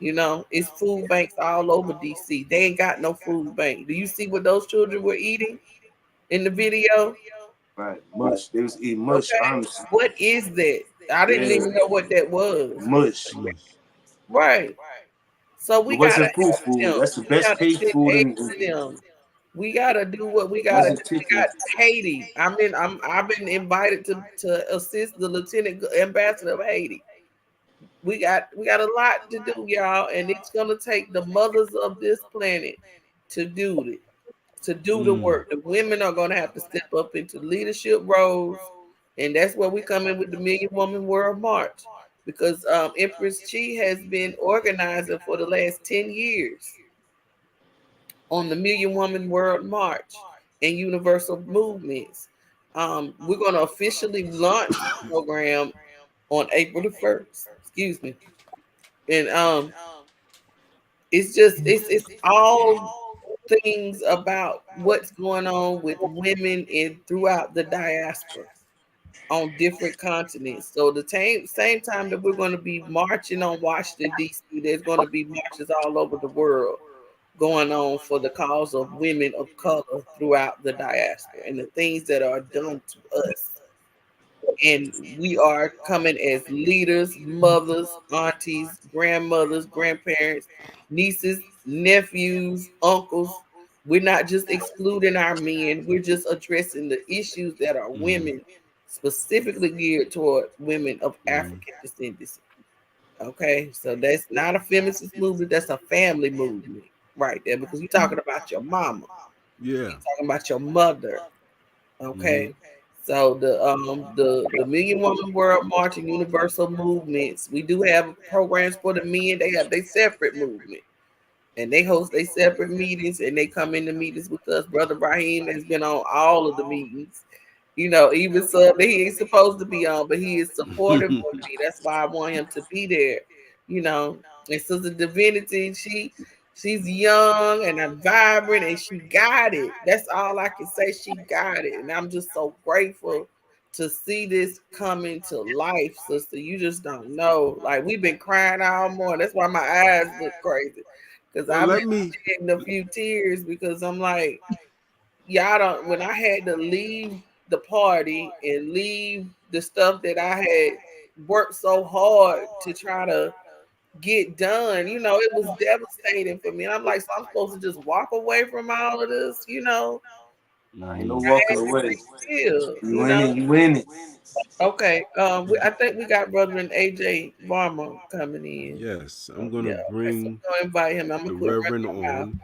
You know, it's food banks all over DC. They ain't got no food bank. Do you see what those children were eating in the video? Right, mush. They was eating mush. Okay. Honestly, What is that? I didn't even know what that was. mush. Right. So It we gotta wasn't food. help them. That's the We best gotta paid send food aid in. to them. We gotta do what we gotta do. Wasn't We chicken. got Haiti. I've been invited to assist the Lieutenant Ambassador of Haiti. We got a lot to do, y'all, and it's gonna take the mothers of this planet to do it, to do the work. The women are gonna have to step up into leadership roles, and that's where we come in with the Million Woman World March, because Empress Chi has been organizing for the last 10 years on the Million Woman World March and Universal Movements. We're going to officially launch the program on April the 1st. Excuse me. And it's all things about what's going on with women in throughout the diaspora on different continents. So the same time that we're going to be marching on Washington D.C., there's going to be marches all over the world going on for the cause of women of color throughout the diaspora and the things that are done to us. And we are coming as leaders, mothers, aunties, grandmothers, grandparents, nieces, nephews, uncles. We're not just excluding our men, we're just addressing the issues that are women, specifically geared toward women of African descendants. Okay, so that's not a feminist movement, that's a family movement right there, because you're talking about your mama. Yeah. You're talking about your mother. Okay. So the Million Woman World March and Universal Movements, we do have programs for the men. They have their separate movement. And they host their separate meetings and they come in the meetings with us. Brother Raheem has been on all of the meetings. You know, even so that he ain't supposed to be on, but he is supportive of me. That's why I want him to be there. You know, and Sister Divinity, she's young and vibrant and she got it. That's all I can say. She got it. And I'm just so grateful to see this coming to life, sister. You just don't know. Like we've been crying all morning. That's why my eyes look crazy. Because Well, I've let been me. shedding a few tears because I'm like, y'all don't, when I had to leave the party and leave the stuff that I had worked so hard to try to get done, you know, it was devastating for me. And I'm like, so I'm supposed to just walk away from all of this, you know? Ain't no I walking had to away. be still, You you win know? it. You win it. Okay, I think we got brother and AJ Varma coming in. Yes, I'm going Yeah, to okay, so bring we're gonna invite him. I'm the gonna quit Reverend running my mouth. on.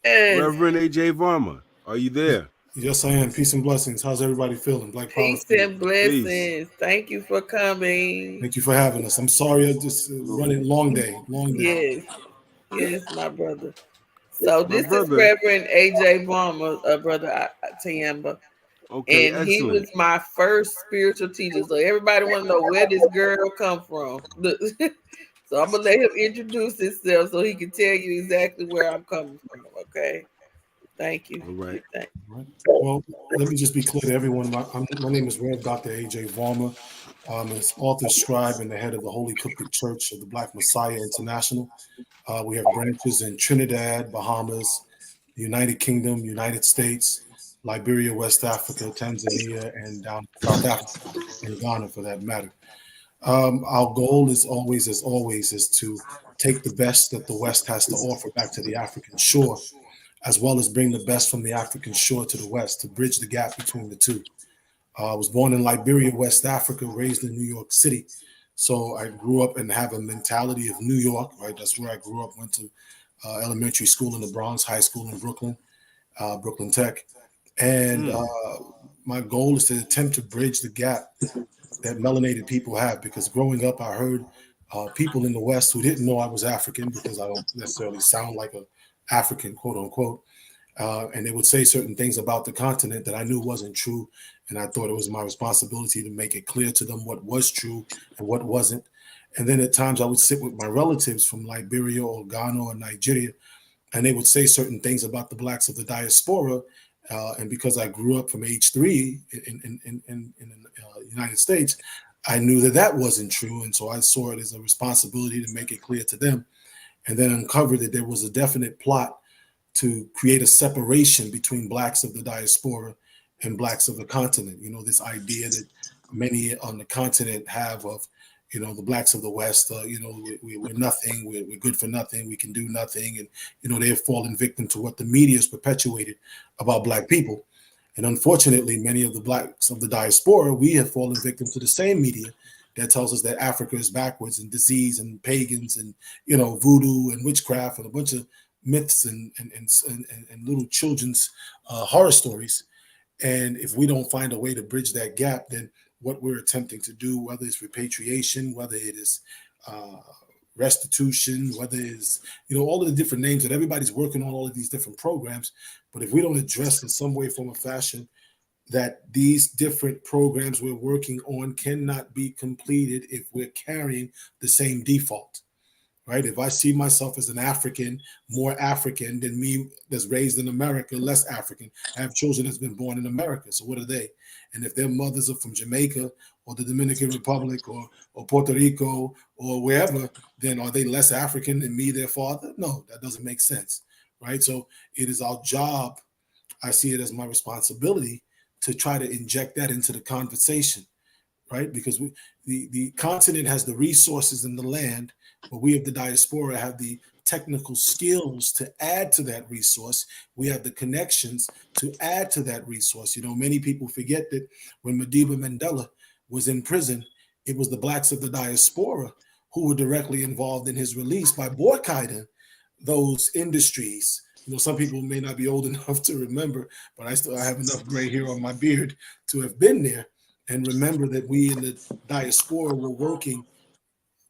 Yes. Reverend AJ Varma, are you there? Yes, I am. Peace and blessings. How's everybody feeling? Black Power Peace family. and blessings. Thank you for coming. Thank you for having us. I'm sorry I just running long day. Yes. Yes, my brother. So My this is brother. Reverend A.J. Varma, brother Tiamba. Okay, And he excellent. was my first spiritual teacher. So everybody want to know where this girl come from. Look, so I'm gonna let him introduce himself so he can tell you exactly where I'm coming from. Okay. Thank you. All right. Right. Well, let me just be clear to everyone. My name is Rev Dr. A.J. Varma. I'm an author, scribe, and the head of the Holy Coptic Church of the Black Messiah International. We have branches in Trinidad, Bahamas, the United Kingdom, United States, Liberia, West Africa, Tanzania, and down in South Africa and Ghana for that matter. Our goal is always, as always, is to take the best that the West has to offer back to the African shore, as well as bring the best from the African shore to the West to bridge the gap between the two. I was born in Liberia, West Africa, raised in New York City. So I grew up and have a mentality of New York, right? That's where I grew up, went to elementary school in the Bronx, high school in Brooklyn, Brooklyn Tech. And my goal is to attempt to bridge the gap that melanated people have, because growing up, I heard people in the West who didn't know I was African, because I don't necessarily sound like a African, quote unquote. And they would say certain things about the continent that I knew wasn't true. And I thought it was my responsibility to make it clear to them what was true and what wasn't. And then at times I would sit with my relatives from Liberia or Ghana or Nigeria, and they would say certain things about the blacks of the diaspora. And because I grew up from age 3 in the United States, I knew that that wasn't true. And so I saw it as a responsibility to make it clear to them, and then uncovered that there was a definite plot to create a separation between blacks of the diaspora and blacks of the continent. You know, this idea that many on the continent have of, you know, the blacks of the West, you know, we're nothing, we're good for nothing, we can do nothing. And, you know, they've fallen victim to what the media has perpetuated about black people. And unfortunately, many of the blacks of the diaspora, we have fallen victim to the same media that tells us that Africa is backwards and disease and pagans and, you know, voodoo and witchcraft and a bunch of myths and little children's horror stories. And if we don't find a way to bridge that gap, then what we're attempting to do, whether it's repatriation, whether it is restitution, whether it's, you know, all of the different names that everybody's working on, all of these different programs, but if we don't address in some way, form, or fashion that these different programs we're working on cannot be completed if we're carrying the same default. Right? If I see myself as an African, more African than me that's raised in America, less African. I have children that's been born in America. So what are they? And if their mothers are from Jamaica or the Dominican Republic or Puerto Rico or wherever, then are they less African than me, their father? No, that doesn't make sense. Right? So it is our job. I see it as my responsibility to try to inject that into the conversation, right? Because the continent has the resources and the land, but we of the diaspora have the technical skills to add to that resource. We have the connections to add to that resource. You know, many people forget that when Madiba Mandela was in prison, it was the blacks of the diaspora who were directly involved in his release by boycotting those industries. You know, some people may not be old enough to remember, but I have enough gray hair on my beard to have been there and remember that we in the diaspora were working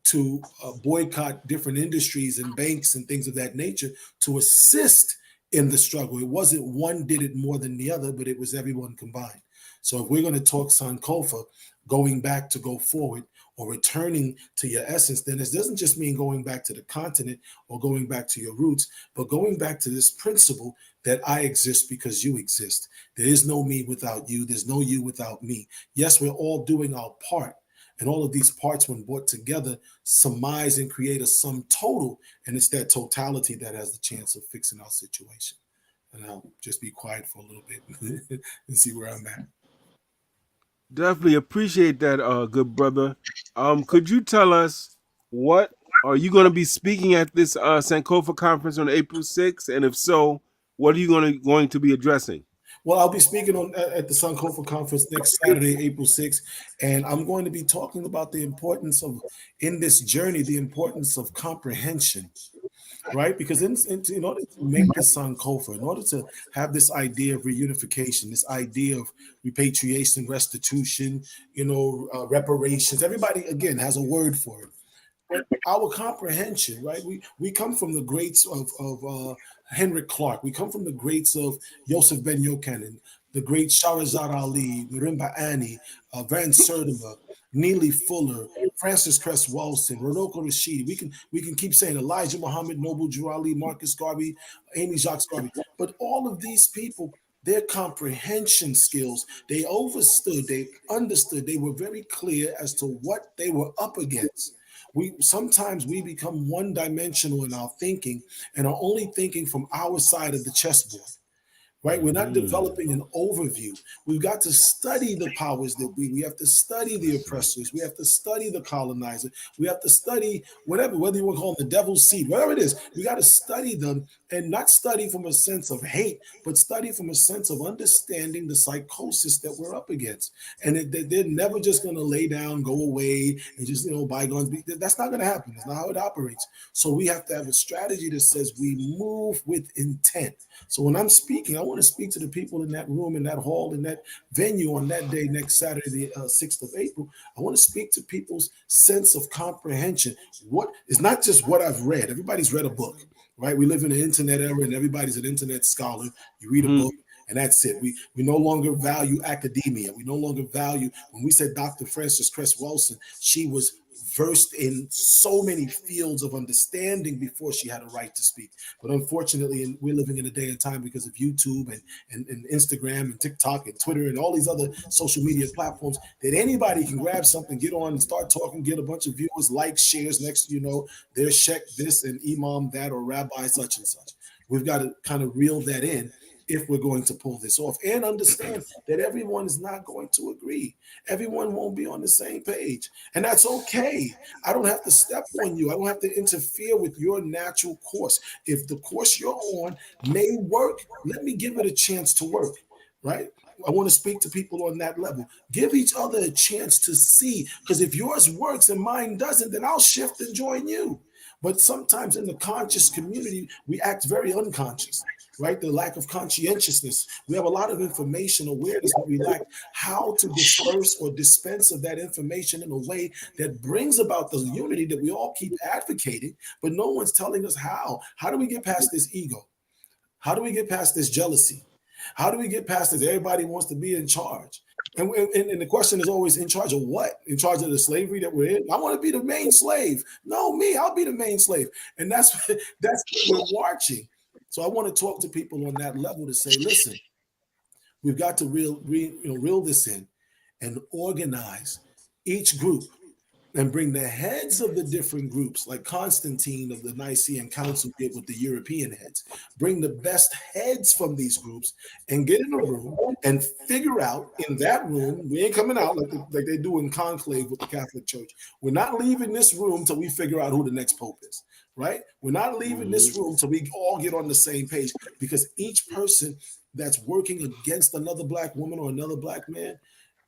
to boycott different industries and banks and things of that nature to assist in the struggle. It wasn't one did it more than the other, but it was everyone combined. So if we're going to talk Sankofa, going back to go forward or returning to your essence, then it doesn't just mean going back to the continent or going back to your roots, but going back to this principle that I exist because you exist. There is no me without you. There's no you without me. Yes, we're all doing our part. And all of these parts, when brought together, surmise and create a sum total. And it's that totality that has the chance of fixing our situation. And I'll just be quiet for a little bit and see where I'm at. Definitely appreciate that, good brother. Could you tell us what are you going to be speaking at this Sankofa conference on April 6th? And if so, what are you going to be addressing? Well, I'll be speaking on at the Sankofa Conference next Saturday, April 6th, and I'm going to be talking about the importance of, in this journey, the importance of comprehension, right? Because in order to make this Sankofa, in order to have this idea of reunification, this idea of repatriation, restitution, reparations, everybody, again, has a word for it. But our comprehension, right? We come from the greats of Henrik Clark. We come from the greats of Yosef Ben Yochanan, the great Shahrazad Ali, Marimba Annie, Van Sertima, Neely Fuller, Francis Cress Welsing, Rodolfo Rashid. We can keep saying Elijah Muhammad, Noble Drew Ali, Marcus Garvey, Amy Jacques Garvey. But all of these people, their comprehension skills, they overstood, they understood, they were very clear as to what they were up against. We sometimes we become one dimensional in our thinking and are only thinking from our side of the chessboard, right? We're not developing an overview. We've got to study the powers that we have to study the oppressors. We have to study the colonizer. We have to study whatever, whether you want to call them the devil's seed, whatever it is. We got to study them and not study from a sense of hate, but study from a sense of understanding the psychosis that we're up against. And they're never just going to lay down, go away, and just, bygones. That's not going to happen. That's not how it operates. So we have to have a strategy that says we move with intent. So when I'm speaking, I want to speak to the people in that room, in that hall, in that venue on that day, next Saturday, the 6th of April. I want to speak to people's sense of comprehension. What is not just what I've read. Everybody's read a book, right? We live in an internet era and everybody's an internet scholar. You read a book and that's it. We no longer value academia. We no longer value, when we said Dr. Frances Cress Welsing, she was versed in so many fields of understanding before she had a right to speak. But unfortunately, we're living in a day and time because of YouTube and Instagram and TikTok and Twitter and all these other social media platforms that anybody can grab something, get on and start talking, get a bunch of viewers, likes, shares. Next thing you know, there's Sheikh this and Imam that or Rabbi such and such. We've got to kind of reel that in if we're going to pull this off, and understand that everyone is not going to agree. Everyone won't be on the same page, and that's okay. I don't have to step on you. I don't have to interfere with your natural course. If the course you're on may work, let me give it a chance to work, right? I want to speak to people on that level. Give each other a chance to see, because if yours works and mine doesn't, then I'll shift and join you. But sometimes in the conscious community, we act very unconscious, right? The lack of conscientiousness. We have a lot of information awareness, but we lack how to disperse or dispense of that information in a way that brings about the unity that we all keep advocating, but no one's telling us how. How do we get past this ego? How do we get past this jealousy? How do we get past this? Everybody wants to be in charge. And the question is always, in charge of what? In charge of the slavery that we're in? I want to be the main slave. No, me, I'll be the main slave. And that's what we're watching. So I want to talk to people on that level to say, listen, we've got to reel this in and organize each group and bring the heads of the different groups, like Constantine of the Nicene Council did with the European heads. Bring the best heads from these groups and get in a room and figure out in that room, we ain't coming out like they do in conclave with the Catholic Church. We're not leaving this room till we figure out who the next pope is, right? We're not leaving this room till we all get on the same page, because each person that's working against another Black woman or another Black man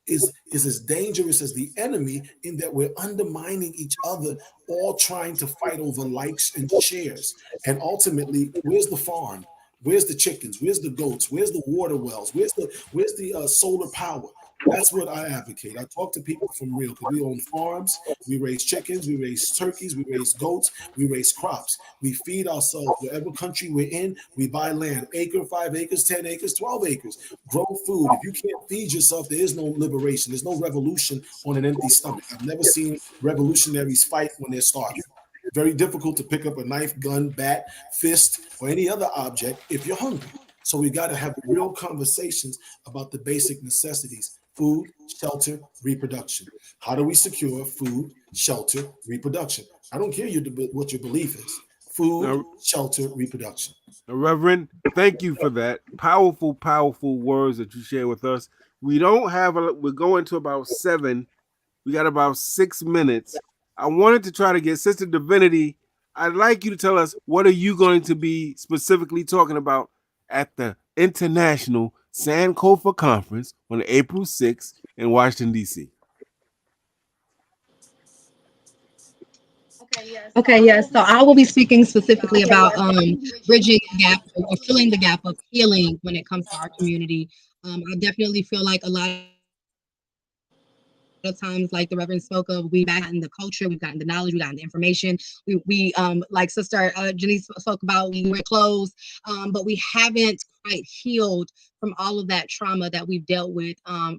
is as dangerous as the enemy, in that we're undermining each other, all trying to fight over likes and shares. And ultimately, where's the farm? Where's the chickens? Where's the goats? Where's the water wells? Where's the solar power? That's what I advocate. I talk to people from real, because we own farms, we raise chickens, we raise turkeys, we raise goats, we raise crops. We feed ourselves. Whatever country we're in, we buy land, acre, 5 acres, 10 acres, 12 acres. Grow food. If you can't feed yourself, there is no liberation. There's no revolution on an empty stomach. I've never seen revolutionaries fight when they're starving. Very difficult to pick up a knife, gun, bat, fist, or any other object if you're hungry. So we got to have real conversations about the basic necessities: food, shelter, reproduction. How do we secure food, shelter, reproduction? I don't care what your belief is. Food, shelter, reproduction. Reverend, thank you for that. Powerful, powerful words that you share with us. We're going to about 7. We got about 6 minutes. I wanted to try to get Sister Divinity. I'd like you to tell us, what are you going to be specifically talking about at the International Sankofa Conference on April 6th in Washington, D.C.? Okay, yes. So I will be speaking specifically about bridging the gap or filling the gap of healing when it comes to our community. I definitely feel like a lot of times, like the Reverend spoke of, we've gotten the culture, we've gotten the knowledge, we've gotten the information. We like Sister Janice spoke about, we wear clothes, but we haven't quite healed from all of that trauma that we've dealt with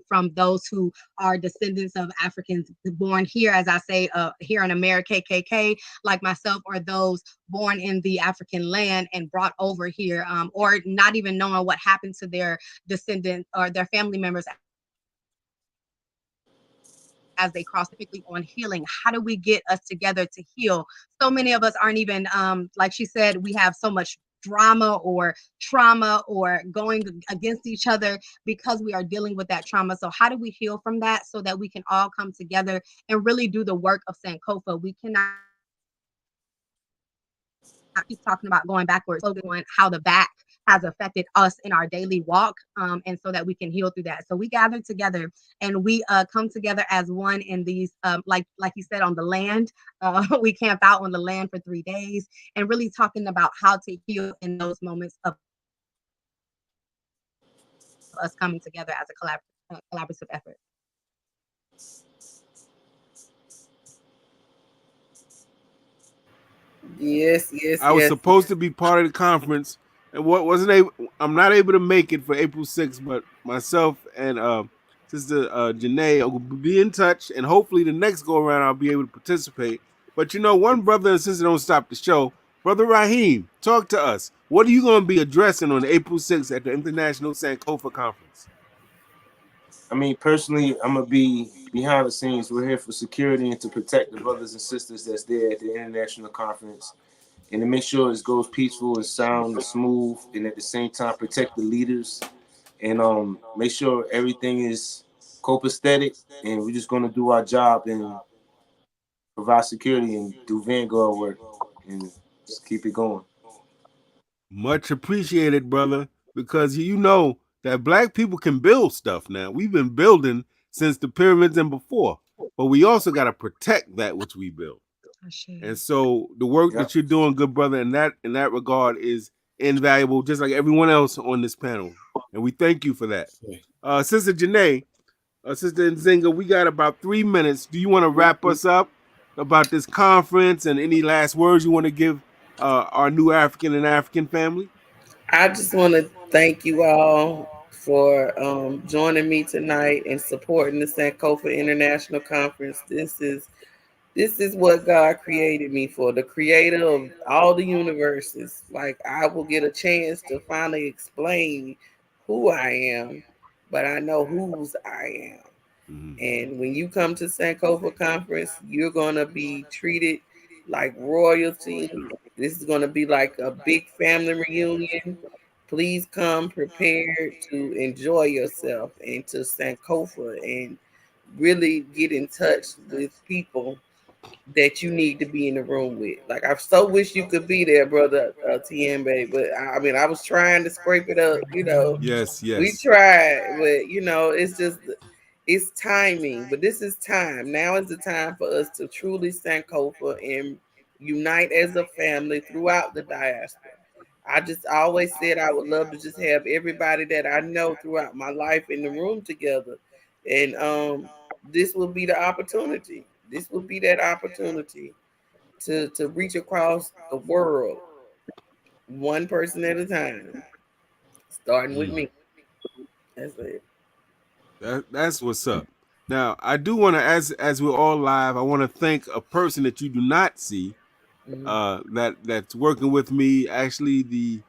from those who are descendants of Africans born here, as I say, here in America, KKK, like myself, or those born in the African land and brought over here, or not even knowing what happened to their descendants or their family members as they cross, typically on healing. How do we get us together to heal? So many of us aren't even, like she said, we have so much drama or trauma or going against each other because we are dealing with that trauma. So how do we heal from that so that we can all come together and really do the work of Sankofa? We cannot keep talking about going backwards, focus on how the back has affected us in our daily walk, and so that we can heal through that. So we gather together and we come together as one in these, like you said, on the land. We camp out on the land for 3 days and really talking about how to heal in those moments of us coming together as a collaborative effort. Yes, yes, I was yes. supposed to be part of the conference, and what wasn't able. I'm not able to make it for April 6th, but myself and Sister Janae will be in touch, and hopefully the next go around I'll be able to participate. But you know, one brother and sister don't stop the show. Brother Raheem, talk to us. What are you going to be addressing on April 6th at the International Sankofa Conference? I mean, personally, I'm gonna be behind the scenes. We're here for security and to protect the brothers and sisters that's there at the international conference, and to make sure it goes peaceful and sound and smooth, and at the same time protect the leaders and make sure everything is copacetic. And we're just gonna do our job and provide security and do vanguard work and just keep it going. Much appreciated, brother, because you know that black people can build stuff now. We've been building since the pyramids and before, but we also got to protect that which we build. And so the work Yep. that you're doing, good brother, in that regard is invaluable, just like everyone else on this panel. And we thank you for that. Sister Janae, Sister Nzinga, we got about 3 minutes. Do you want to wrap us up about this conference and any last words you want to give our new African and African family? I just want to thank you all for joining me tonight and supporting the Sankofa International Conference. This is what God created me for, the creator of all the universes. Like, I will get a chance to finally explain who I am, but I know whose I am. And when you come to Sankofa Conference, you're going to be treated like royalty. This is going to be like a big family reunion. Please come prepared to enjoy yourself and to Sankofa and really get in touch with people that you need to be in the room with. Like, I so wish you could be there, brother TMB, but I mean, I was trying to scrape it up. Yes, We yes. tried, but it's just it's timing. But this is time. Now is the time for us to truly Sankofa and unite as a family throughout the diaspora. I just always said I would love to just have everybody that I know throughout my life in the room together, and this will be the opportunity. This will be that opportunity to reach across the world, one person at a time, starting with me. That's it. That's what's up. Now, I do want to, as we're all live, I want to thank a person that you do not see, Mhm. that's working with me. Actually, the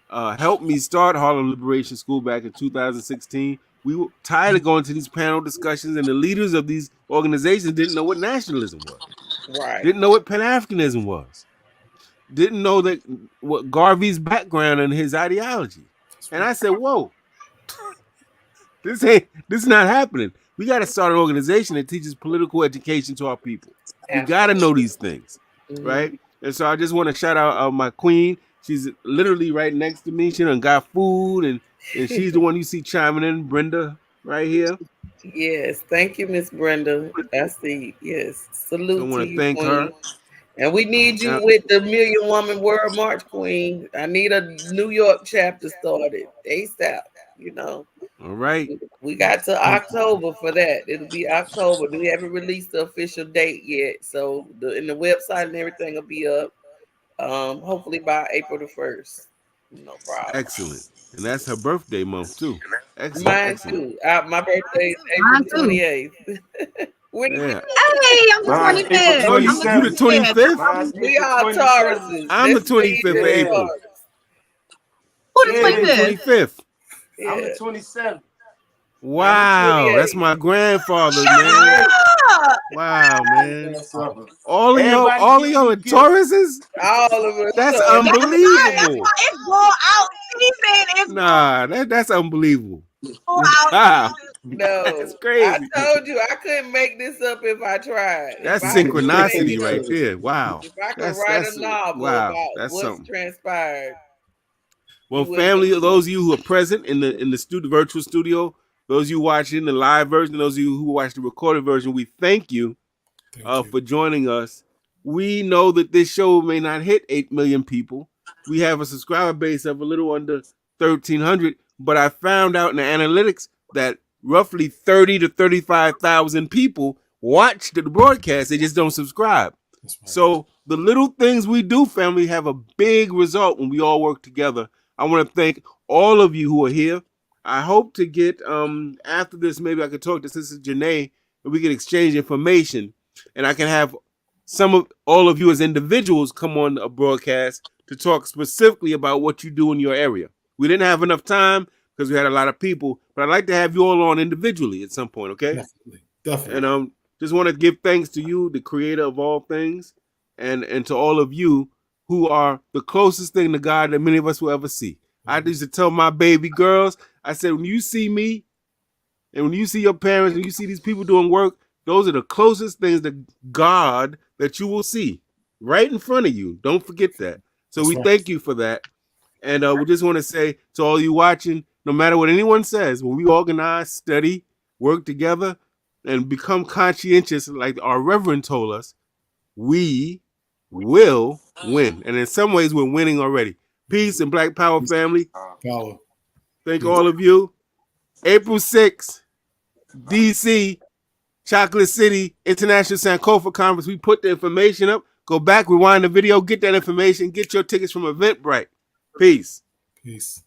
helped me start Harlem Liberation School back in 2016. We were tired of going to these panel discussions, and the leaders of these organizations didn't know what nationalism was, Right. didn't know what Pan Africanism was, didn't know that what Garvey's background and his ideology. And I said, "Whoa, this is not happening. We got to start an organization that teaches political education to our people. We got to know Absolutely. these things, Hmm. right?" And so I just want to shout out my queen. She's literally right next to me. She done got food, and she's the one you see chiming in, Brenda, right here. Yes. Thank you, Miss Brenda. I see. Yes. So I Salute to want to you, thank Queen. her. And we need you with the Million Woman World March Queen. I need a New York chapter started ASAP, you know. All right. We got to October for that. It'll be October. We haven't released the official date yet. So in the website and everything will be up. Hopefully by April the 1st. No problem. Excellent. And that's her birthday month too. Excellent. Mine excellent. too. My birthday is April 28th. Yeah. Hey, I'm the 25th. Oh, you the 25th? We are Tauruses. I'm the 25th of April. Who the 25th? I'm the 27th. Wow, that's my grandfather, man. Wow, man. All of y'all are Tauruses? All of us. That's unbelievable. It's going out season. Nah, that's unbelievable. Wow. No, that's crazy. I told you I couldn't make this up if I tried. That's synchronicity right there. Wow. If I could write a novel about what's something. transpired. Well, family, those of you who are present in the virtual studio, those of you watching the live version, those of you who watch the recorded version, we thank you for joining us. We know that this show may not hit 8 million people. We have a subscriber base of a little under 1,300, but I found out in the analytics that roughly 30 to 35,000 people watch the broadcast. They just don't subscribe. Right. So the little things we do, family, have a big result when we all work together. I want to thank all of you who are here. I hope to get, after this, maybe I could talk to Sister Janae and we can exchange information, and I can have all of you as individuals come on a broadcast to talk specifically about what you do in your area. We didn't have enough time because we had a lot of people, but I'd like to have you all on individually at some point, okay? Definitely. And just want to give thanks to you, the creator of all things, and to all of you who are the closest thing to God that many of us will ever see. I used to tell my baby girls, I said, when you see me and when you see your parents and you see these people doing work, those are the closest things to God that you will see right in front of you. Don't forget that. So we thank you for that. And we just want to say to all you watching, no matter what anyone says, when we organize, study, work together, and become conscientious, like our Reverend told us, we will win. And in some ways, we're winning already. Peace and Black Power, family. Power. Thank all of you. April 6th, D.C., Chocolate City, International Sankofa Conference. We put the information up. Go back, rewind the video, get that information, get your tickets from Eventbrite. Peace. Peace.